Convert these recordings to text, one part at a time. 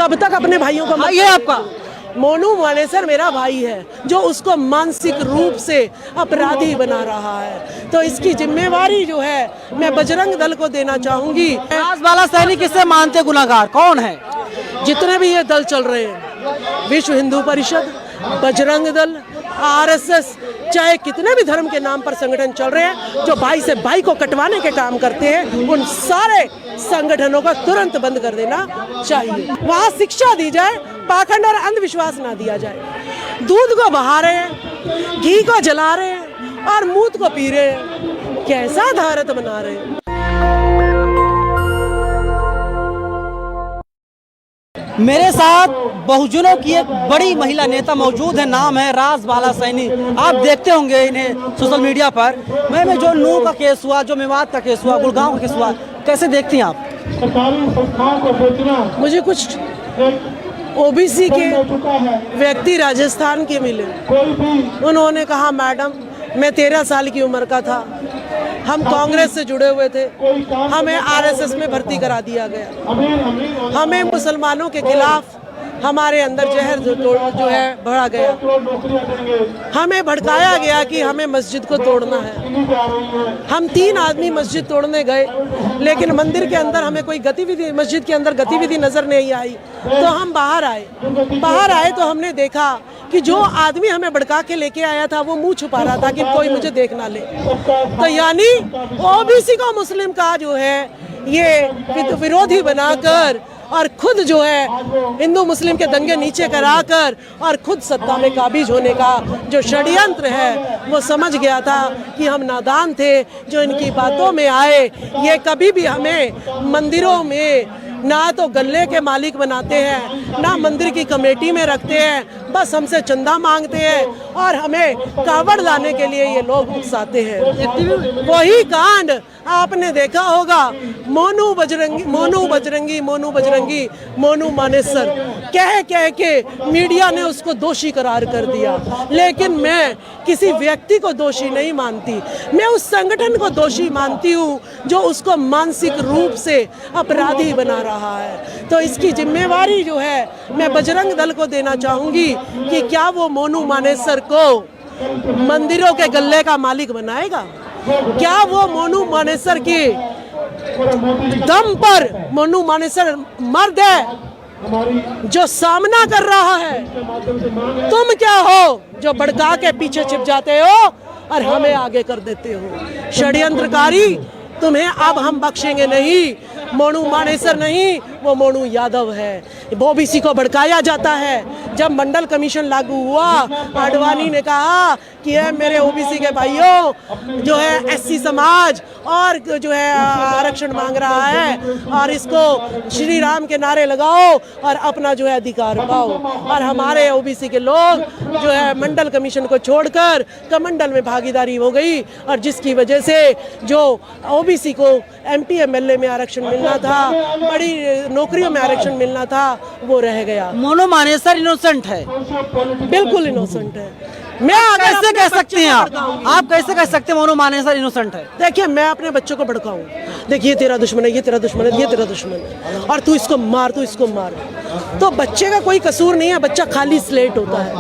कब तक अपने भाइयों को ये आपका मोनू मानेसर मेरा भाई है जो उसको मानसिक रूप से अपराधी बना रहा है, तो इसकी जिम्मेवारी जो है मैं बजरंग दल को देना चाहूंगी। राजबाला सैनी किसे मानते गुनाहगार, कौन है? जितने भी ये दल चल रहे हैं, विश्व हिंदू परिषद, बजरंग दल, आरएसएस, चाहे कितने भी धर्म के नाम पर संगठन चल रहे हैं जो भाई से भाई को कटवाने के काम करते हैं, उन सारे संगठनों को तुरंत बंद कर देना चाहिए। वहाँ शिक्षा दी जाए, पाखंड और अंधविश्वास ना दिया जाए। दूध को बहा रहे हैं, घी को जला रहे हैं और मूत को पी रहे हैं, कैसा भारत बना रहे हैं। मेरे साथ बहुजनों की एक बड़ी महिला नेता मौजूद है, नाम है राजबाला सैनी। आप देखते होंगे इन्हें सोशल मीडिया पर। मैम, जो नूह का केस हुआ, जो मेवात का केस हुआ, गुड़गांव का केस हुआ, कैसे देखती हैं आप? मुझे कुछ ओबीसी के व्यक्ति राजस्थान के मिले, उन्होंने कहा मैडम मैं 13 साल की उम्र का था, हम कांग्रेस से जुड़े हुए थे, हमें आरएसएस में भर्ती करा दिया गया, हमें मुसलमानों के खिलाफ हमारे अंदर जहर जो है भरा गया, हमें भड़काया गया कि हमें मस्जिद को तोड़ना है। हम 3 आदमी मस्जिद तोड़ने गए, लेकिन मंदिर के अंदर हमें कोई गतिविधि, मस्जिद के अंदर गतिविधि नजर नहीं आई, तो हम बाहर आए तो हमने देखा कि जो आदमी हमें भड़का के लेके आया था वो मुंह छुपा रहा था कि कोई मुझे देख ना ले। तो यानी ओबीसी को मुस्लिम का जो है ये विरोधी बनाकर और खुद जो है हिंदू मुस्लिम के दंगे नीचे कराकर और खुद सत्ता में काबिज होने का जो षड्यंत्र है वो समझ गया था कि हम नादान थे जो इनकी बातों में आए। ये कभी भी हमें मंदिरों में ना तो गल्ले के मालिक बनाते हैं, ना मंदिर की कमेटी में रखते हैं, बस हमसे चंदा मांगते हैं और हमें कावड़ लाने के लिए ये लोग उकसाते हैं। वही कांड आपने देखा होगा, मोनू बजरंगी मोनू मानेसर कह के मीडिया ने उसको दोषी करार कर दिया, लेकिन मैं किसी व्यक्ति को दोषी नहीं मानती, मैं उस संगठन को दोषी मानती हूँ जो उसको मानसिक रूप से अपराधी बना रहा है। तो इसकी जिम्मेवारी जो है मैं बजरंग दल को देना चाहूंगी कि क्या वो मोनू मानेसर को मंदिरों के गल्ले का मालिक बनाएगा? क्या वो मोनू मानेसर की दम पर मोनू मानेसर मर्द है जो सामना कर रहा है? तुम क्या हो जो भड़का के पीछे छिप जाते हो और हमें आगे कर देते हो? षड्यंत्रकारी, तुम्हें अब हम बख्शेंगे नहीं। मोनू मानेसर नहीं, वो मोनू यादव है। ओबीसी को भड़काया जाता है। जब मंडल कमीशन लागू हुआ, आडवाणी ने कहा कि है मेरे ओबीसी के भाइयों जो है एससी समाज और जो है आरक्षण मांग रहा है और इसको श्री राम के नारे लगाओ और अपना जो है अधिकार पाओ। और हमारे ओबीसी के लोग जो है मंडल कमीशन को छोड़कर कमंडल में भागीदारी हो गई और जिसकी वजह से जो ओबीसी को एमपी एमएलए में आरक्षण मिलना था, बड़ी नौकरियों में आरक्षण मिलना था, वो रह गया। मोनू मानेसर इनोसेंट है? बिल्कुल इनोसेंट है। मैं कैसे कह सकते हैं आप कैसे कह सकते हैं मोनू मानेसर इनोसेंट है? देखिए, मैं अपने बच्चों को भड़काऊं, देखिए तेरा दुश्मन है, ये तेरा दुश्मन है, ये तेरा दुश्मन है और तू इसको मार, तू इसको मार, तो बच्चे का कोई कसूर नहीं है। बच्चा खाली स्लेट होता है,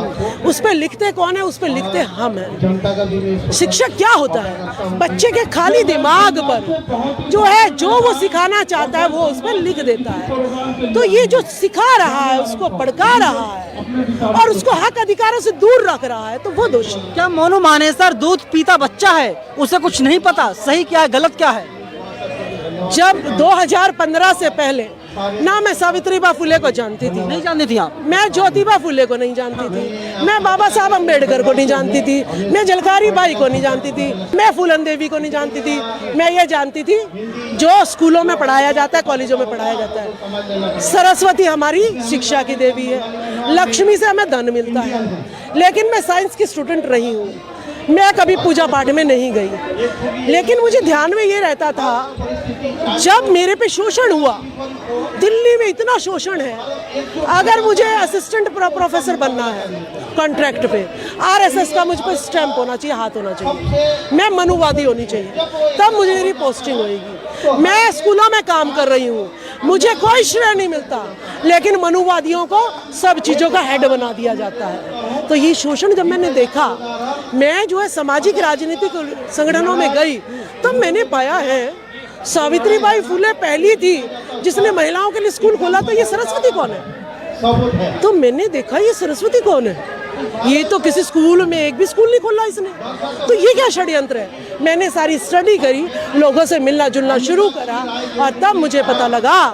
उस पर लिखते कौन है? उस पर लिखते हम हैं। शिक्षक क्या होता है? बच्चे के खाली दिमाग पर जो है जो वो सिखाना चाहता है वो उस पर लिख देता है। तो ये जो सिखा रहा है उसको भड़का रहा है और उसको हक अधिकारों से दूर रख रहा है, तो वो दोषी। क्या मोनू मानेसर दूध पीता बच्चा है? उसे कुछ नहीं पता सही क्या है गलत क्या है? जब 2015 से पहले ना मैं सावित्रीबाई फुले को जानती थी, नहीं जानती थी आप? मैं ज्योतिबा फुले को नहीं जानती थी, मैं बाबा साहब अम्बेडकर को नहीं जानती थी, मैं झलकारी बाई को नहीं जानती थी, मैं फूलन देवी को नहीं जानती थी। मैं ये जानती थी जो स्कूलों में पढ़ाया जाता है, कॉलेजों में पढ़ाया जाता है। सरस्वती हमारी शिक्षा की देवी है, लक्ष्मी से हमें धन मिलता है। लेकिन मैं साइंस की स्टूडेंट रही हूँ, मैं कभी पूजा पाठ में नहीं गई, लेकिन मुझे ध्यान में ये रहता था जब मेरे पे शोषण हुआ, दिल्ली में इतना शोषण है, अगर मुझे असिस्टेंट प्रोफेसर बनना है कॉन्ट्रैक्ट पे, आरएसएस का मुझ पर स्टैंप होना चाहिए, हाथ होना चाहिए, मैं मनुवादी होनी चाहिए, तब मुझे मेरी पोस्टिंग होगी। मैं स्कूलों में काम कर रही हूँ, मुझे कोई श्रेय नहीं मिलता, लेकिन मनुवादियों को सब चीज़ों का हेड बना दिया जाता है। तो ये शोषण जब मैंने देखा, मैं जो है सामाजिक राजनीतिक संगठनों में गई, तब मैंने पाया है सावित्रीबाई फुले पहली थी जिसने महिलाओं के लिए स्कूल खोला, तो ये सरस्वती कौन है? तो मैंने देखा ये सरस्वती कौन है, ये तो किसी स्कूल में एक भी स्कूल नहीं खोला इसने, तो ये क्या षड्यंत्र है। मैंने सारी स्टडी करी, लोगों से मिलना जुलना शुरू करा, और तब मुझे पता लगा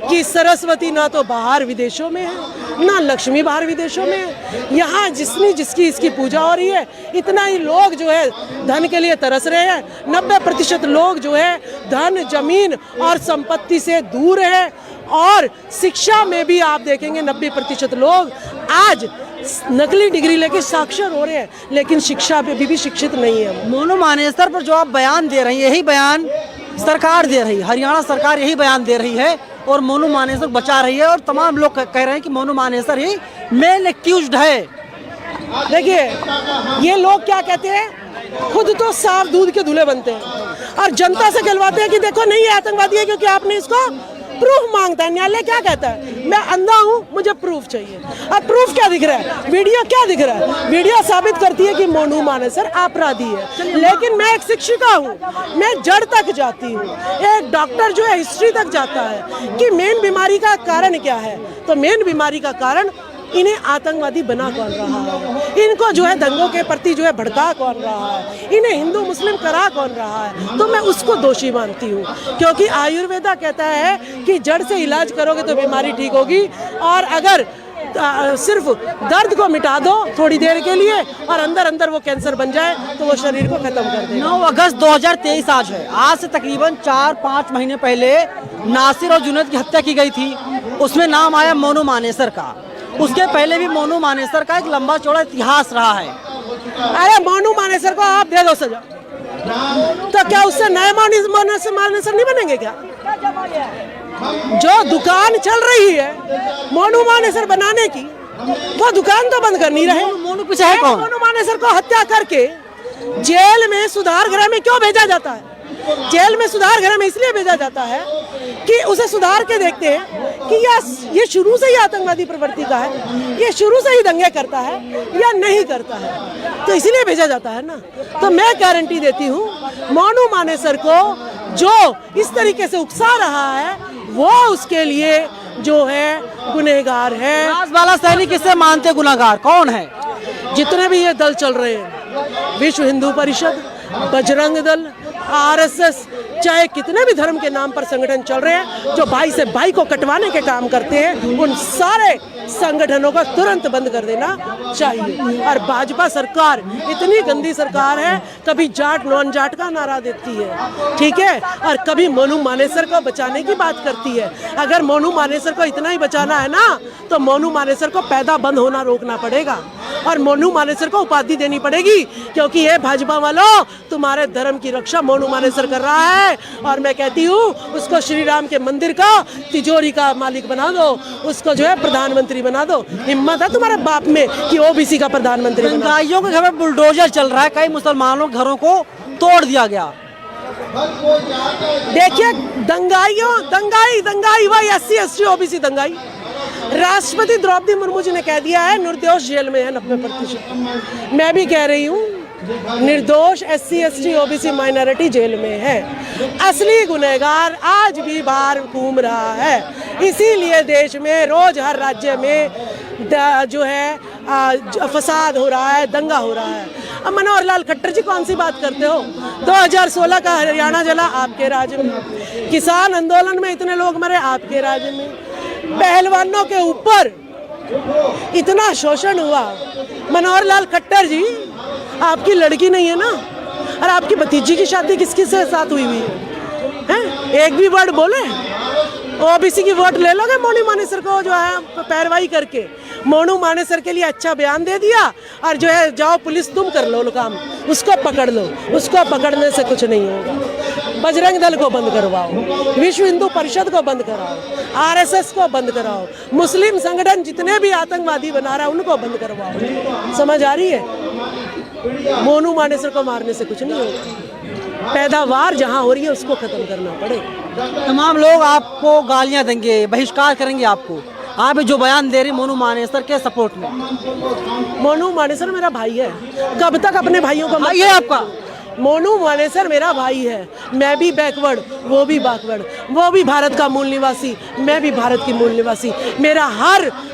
कि सरस्वती ना तो बाहर विदेशों में है, ना लक्ष्मी बाहर विदेशों में है। यहाँ जिसकी इसकी पूजा हो रही है, इतना ही लोग जो है धन के लिए तरस रहे हैं। 90% लोग जो है धन, जमीन और संपत्ति से दूर है, और शिक्षा में भी आप देखेंगे 90% लोग आज नकली डिग्री लेके साक्षर हो रहे हैं, लेकिन शिक्षा पे भी शिक्षित नहीं है। मोनू मानेसर पर जो आप बयान दे रही हैं, यही बयान सरकार दे रही है, हरियाणा सरकार यही बयान दे रही है, और मोनू मानेसर बचा रही है, और तमाम लोग कह रहे हैं कि मोनू मानेसर ही मेन एक्यूज्ड है। देखिए, ये लोग क्या कहते हैं, खुद तो साफ दूध के दूल्हे बनते हैं और जनता से कहलवाते हैं कि देखो नहीं है आतंकवादी है क्योंकि आपने इसको प्रूफ मांगता है। न्यायालय क्या कहता है, मैं अंधा हूँ, मुझे प्रूफ चाहिए। अब प्रूफ क्या दिख रहा है, वीडियो क्या दिख रहा है, वीडियो साबित करती है कि मोनू मानेसर अपराधी है। लेकिन मैं एक शिक्षिका हूँ, मैं जड़ तक जाती हूँ। एक डॉक्टर जो है हिस्ट्री तक जाता है कि मेन बीमारी का कारण क्या है। तो मेन बीमारी का कारण इन्हें आतंकवादी बना कौन रहा है, इनको जो है दंगों के प्रति जो है भड़का कौन रहा है, इन्हें हिंदू मुस्लिम करा कौन रहा है, तो मैं उसको दोषी मानती हूँ। क्योंकि आयुर्वेदा कहता है कि जड़ से इलाज करोगे तो बीमारी ठीक होगी, और अगर सिर्फ दर्द को मिटा दो थोड़ी देर के लिए और अंदर अंदर वो कैंसर बन जाए तो वो शरीर को खत्म कर देगा। 9 अगस्त 2023 आज है, आज से तकरीबन 4-5 महीने पहले नासिर और जुनैद की हत्या की गई थी, उसमें नाम आया मोनू मानेसर का। उसके पहले भी मोनू मानेसर का एक लंबा चौड़ा इतिहास रहा है। अरे मोनू मानेसर को आप दे दो सजा, तो क्या उससे नए मानेसर नहीं बनेंगे क्या? जो दुकान चल रही है मोनू मानेसर बनाने की, वो दुकान तो बंद करनी रहे। मोनू पीछे है कौन? मोनू मानेसर को हत्या करके जेल में सुधार गृह में क्यों भेजा जाता है? जेल में सुधार गृह में इसलिए भेजा जाता है कि उसे सुधार के देखते हैं कि ये शुरू से ही आतंकवादी प्रवृत्ति का है, ये शुरू से ही दंगे करता है या नहीं करता है, तो इसलिए भेजा जाता है ना। तो मैं गारंटी देती हूँ मोनू मानेसर को जो इस तरीके से उकसा रहा है वो उसके लिए जो है गुनहगार है। राजबाला सैनिक किसे मानते गुनहगार, कौन है? जितने भी ये दल चल रहे हैं, विश्व हिंदू परिषद, बजरंग दल, आरएसएस, चाहे कितने भी धर्म के नाम पर संगठन चल रहे हैं जो भाई से भाई को कटवाने के काम करते हैं, उन सारे संगठनों को तुरंत बंद कर देना चाहिए। और भाजपा सरकार इतनी गंदी सरकार है, कभी जाट नॉन जाट का नारा देती है, ठीक है, और कभी मोनू मानेसर को बचाने की बात करती है। अगर मोनू मानेसर को इतना ही बचाना है ना, तो मोनू मानेसर को पैदा बंद होना रोकना पड़ेगा और मोनू मानेसर को उपाधि देनी पड़ेगी, क्योंकि ये भाजपा वालों तुम्हारे धर्म की रक्षा मोनू मानेसर कर रहा है। और मैं कहती हूँ उसको श्री राम के मंदिर का तिजोरी का मालिक बना दो, उसको जो है प्रधानमंत्री बना दो। हिम्मत है तुम्हारे बाप में कि ओबीसी का प्रधानमंत्री? दंगाइयों के घर में बुलडोजर चल रहा है, कई मुसलमानों के घरों को तोड़ दिया गया। देखिए दंगाई वही SC/ST OBC दंगाई। राष्ट्रपति द्रौपदी मुर्मू जी ने कह दिया है निर्दोष जेल में है 90%। मैं भी कह रही हूँ निर्दोष SC/ST OBC माइनॉरिटी जेल में है। असली गुनहगार आज भी बाहर घूम रहा है। इसीलिए देश में रोज हर राज्य में जो है फसाद हो रहा है, दंगा हो रहा है। अब मनोहर लाल खट्टर जी कौन सी बात करते हो? 2016 का हरियाणा जला आपके राज्य में, किसान आंदोलन में इतने लोग मरे आपके राज्य में, पहलवानों के ऊपर इतना शोषण हुआ। मनोहर लाल खट्टर जी, आपकी लड़की नहीं है ना, और आपकी भतीजी की शादी किसके साथ हुई हुई है? एक भी वर्ड बोले? ओबीसी की वोट ले लोगे मोनू मानेसर को जो है पैरवाई करके? मोनू मानेसर के लिए अच्छा बयान दे दिया और जो है जाओ पुलिस तुम कर लो काम, उसको पकड़ लो। उसको पकड़ने से कुछ नहीं होगा। बजरंग दल को बंद करवाओ, विश्व हिंदू परिषद को बंद कराओ, आरएसएस को बंद कराओ, मुस्लिम संगठन जितने भी आतंकवादी बना रहा है उनको बंद करवाओ। समझ आ रही है? मोनू मानेसर को मारने से कुछ नहीं होगा। पैदावार जहाँ हो रही है उसको खत्म करना पड़ेगा। तमाम लोग आपको गालियां देंगे, बहिष्कार करेंगे आपको। आप जो बयान दे रही मोनू मानेसर के सपोर्ट में। मोनू मानेसर मेरा भाई है, कब तक अपने भाइयों को भाई है आपका? मोनू मानेसर मेरा भाई है। मैं भी बैकवर्ड, वो भी बैकवर्ड, वो भी भारत का मूल निवासी, मैं भी भारत की मूल निवासी। मेरा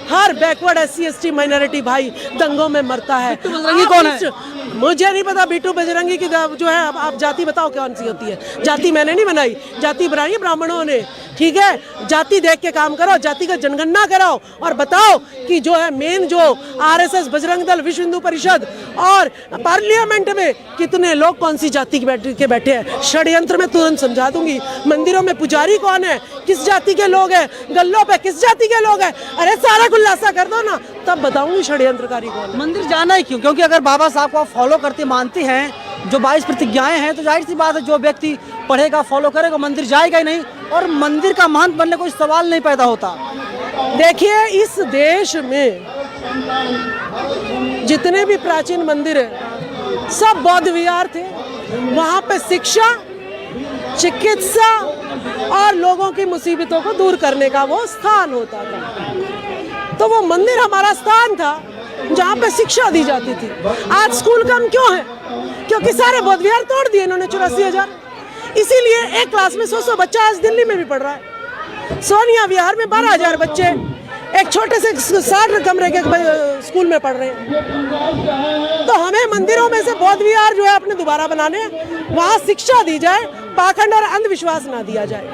हर बैकवर्ड SC ST माइनॉरिटी भाई दंगों में मरता है। बजरंगी कौन है? मुझे नहीं पता। बिट्टू बजरंगी की जो है, आप जाति बताओ कौन सी होती है? जाति मैंने नहीं बनाई, जाति बनाई है ब्राह्मणों ने। ठीक है, जाति देख के काम करो, जाति का जनगणना कराओ और बताओ कि जो है मेन जो RSS, बजरंग दल, विश्व हिंदू परिषद और पार्लियामेंट में कितने लोग कौन सी जाति के बैठे हैं। षड्यंत्र में तुरंत समझा दूंगी। मंदिरों में पुजारी कौन है, किस जाति के लोग हैं, गल्लों पे किस जाति के लोग हैं, अरे सारा खुलासा कर दो ना, तब बताऊंगी षड्यंत्रकारी कौन। मंदिर जाना ही क्यों? क्योंकि अगर बाबा साहब को आप फॉलो करते मानते हैं, जो 22 प्रतिज्ञाएं हैं, तो जाहिर सी बात है जो व्यक्ति पढ़ेगा, फॉलो करेगा, मंदिर जाएगा ही नहीं और मंदिर का महंत बनने कोई सवाल नहीं पैदा होता। देखिए, इस देश में जितने भी प्राचीन मंदिर हैं सब बौद्ध विहार थे। वहाँ पे शिक्षा, चिकित्सा और लोगों की मुसीबतों को दूर करने का वो स्थान होता था। तो वो मंदिर हमारा स्थान था जहाँ पे शिक्षा दी जाती थी। आज स्कूल कम क्यों है? क्योंकि सारे बौद्ध विहार तोड़ दिए इन्होंने, 84,000। इसीलिए एक क्लास में 100 बच्चा आज दिल्ली में भी पढ़ रहा है। सोनिया विहार में 12,000 बच्चे एक छोटे से 60 कमरे के स्कूल में पढ़ रहे हैं। तो हमें मंदिरों में से बौद्ध विहार जो है अपने दोबारा बनाने, वहाँ शिक्षा दी जाए, पाखंड और अंधविश्वास ना दिया जाए।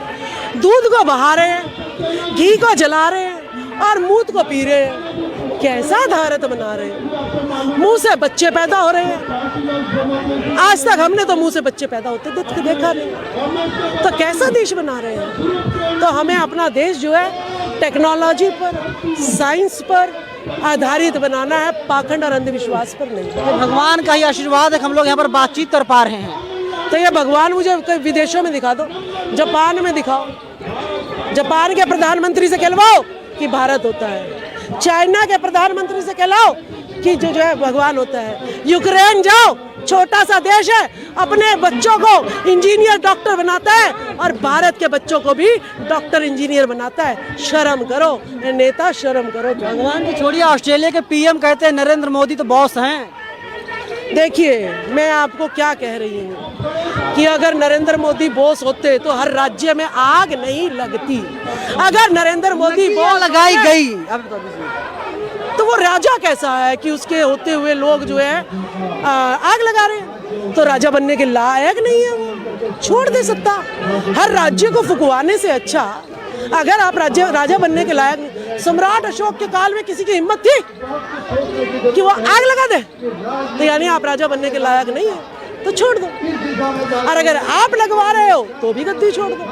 दूध को बहा रहे हैं, घी को जला रहे हैं और मूत को पी रहे हैं। कैसा भारत बना रहे हैं? मुंह से बच्चे पैदा हो रहे हैं। आज तक हमने तो मुंह से बच्चे पैदा होते देखा नहीं। तो कैसा देश बना रहे हैं? तो हमें अपना देश जो है टेक्नोलॉजी पर, साइंस पर आधारित बनाना है, पाखंड और अंधविश्वास पर नहीं। भगवान का ही आशीर्वाद है, हम लोग यहाँ पर बातचीत कर पा रहे हैं। तो ये भगवान मुझे विदेशों में दिखा दो, जापान में दिखाओ, जापान के प्रधानमंत्री से कहलवाओ कि भारत होता है। चाइना के प्रधानमंत्री से कहलाओ कि जो है भगवान होता है। यूक्रेन जाओ, छोटा सा देश है, अपने बच्चों को इंजीनियर डॉक्टर बनाता है और भारत के बच्चों को भी डॉक्टर इंजीनियर बनाता है। शर्म करो नेता, शर्म करो। भगवान को छोड़िए, ऑस्ट्रेलिया के PM कहते हैं नरेंद्र मोदी तो बॉस हैं। देखिए, मैं आपको क्या कह रही हूँ कि अगर नरेंद्र मोदी बॉस होते तो हर राज्य में आग नहीं लगती। अगर नरेंद्र मोदी बॉस लगाई गई तो वो राजा कैसा है कि उसके होते हुए लोग जो है आग लगा रहे हैं? तो राजा बनने के लायक नहीं है वो, छोड़ दे सत्ता। हर राज्य को फुकवाने से अच्छा अगर आप राजा बनने के लायक। सम्राट अशोक के काल में किसी की हिम्मत थी कि वो आग लगा दे? तो यानी आप राजा बनने के लायक नहीं है, तो छोड़ दो। और अगर आप लगवा रहे हो तो भी गद्दी छोड़ दो।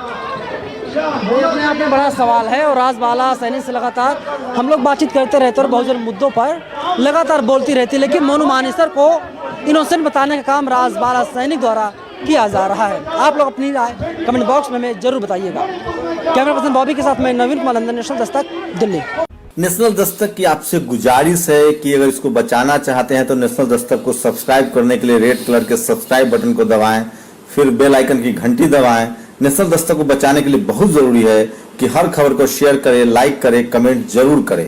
ये अपने आप में बड़ा सवाल है। और राजबाला सैनी से लगातार हम लोग बातचीत करते रहते और बहुजन मुद्दों पर लगातार बोलती रहती, लेकिन मोनू मानेसर को इनोसेंट बताने का काम राजबाला सैनी द्वारा किया जा रहा है। आप लोग अपनी राय कमेंट बॉक्स में हमें जरूर बताइएगा। कैमरा पर्सन बॉबी के साथ मैं नवीन Kumar London, national Dastak, Delhi. National Dastak की आपसे गुजारिश है कि अगर इसको बचाना चाहते हैं तो नेशनल दस्तक को सब्सक्राइब करने के लिए रेड कलर के सब्सक्राइब बटन को दबाएं, फिर बेल आइकन की घंटी दबाएं। नेशनल दस्तक को बचाने के लिए बहुत जरूरी है कि हर खबर को शेयर करें, लाइक करें, कमेंट जरूर करें।